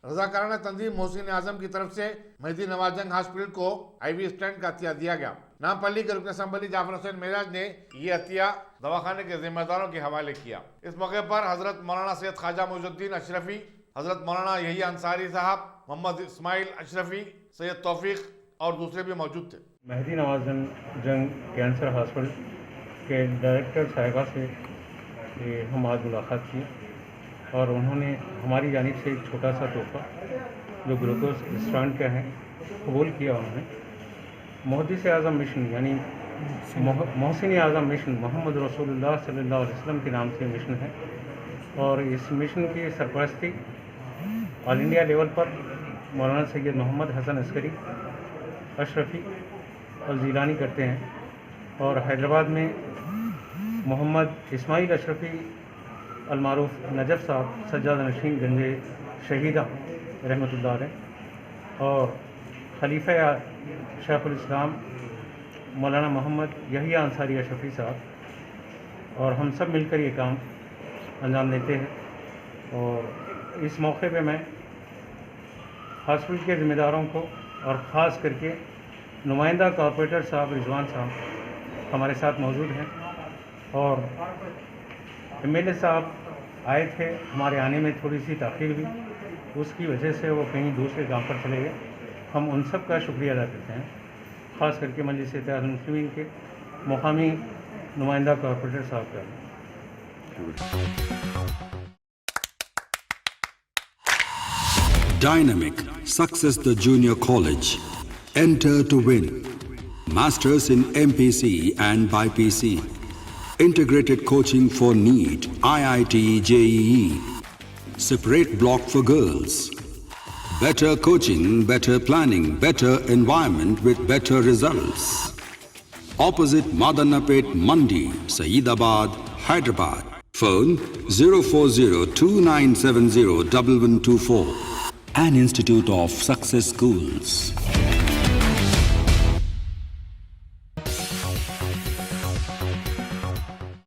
रजाकाराना तंजीम मोहसिन आजम की तरफ से मेहदी नवाज जंग हॉस्पिटल को IV स्टैंड का अतिया दिया गया। नामपल्ली के रुकन असम्बली जाफर हुसैन मेराज ने ये अतिया दवाखाने के जिम्मेदारों के हवाले किया। इस मौके पर हजरत मौलाना सैयद ख्वाजा मुइजुद्दीन अशरफी, हजरत मौलाना यहिया अंसारी साहब, मोहम्मद इस्माइल अशरफी, सैयद तौफीक और दूसरे भी मौजूद थे। मेहदी नवाज जंग कैंसर हॉस्पिटल के डायरेक्टर साहिबा से हम आज मुलाकात की और उन्होंने हमारी जानिब से एक छोटा सा तोहफा जो ग्लूकोज स्टैंड का है कबूल किया। उन्होंने मुहद्दिस आज़म मिशन यानी मोहसिन आज़म मिशन मोहम्मद रसूलुल्लाह सल्लल्लाहु अलैहि वसल्लम के नाम से मिशन है और इस मिशन की सरपरस्ती ऑल इंडिया लेवल पर मौलाना सैयद मोहम्मद हसन अस्करी अशरफी और जीलानी करते हैं और हैदराबाद में मोहम्मद इस्माइल अशरफी अलमारूफ नजफ़ साहब सज्जाद नशीन गंजे शहीदा रहमतुल्लाह अलैह और खलीफा शेखुल इस्लाम मौलाना मोहम्मद यहिया अंसारी अशरफी साहब और हम सब मिलकर ये काम अंजाम देते हैं। और इस मौके पे मैं हॉस्पिटल के ज़िम्मेदारों को और ख़ास करके नुमाइंदा कॉर्पोरेटर साहब रिजवान साहब हमारे साथ मौजूद हैं और MLA साहब आए थे, हमारे आने में थोड़ी सी ताख़ीर हुई, उसकी वजह से वो कहीं दूसरे काम पर चले गए। हम उन सब का शुक्रिया अदा करते हैं, ख़ास करके मजलिस इत्तेहाद मुस्लिमीन के मुक़ामी नुमाइंदा कॉर्पोरेटर साहब का। Dynamic Success the Junior College. Enter to win. Masters in MPC and BPC. Integrated coaching for NEET, IIT, JEE. Separate block for girls. Better coaching, better planning, better environment with better results. Opposite Madanapet Mandi, Saeedabad, Hyderabad. Phone 04029701124. An Institute of Success Schools.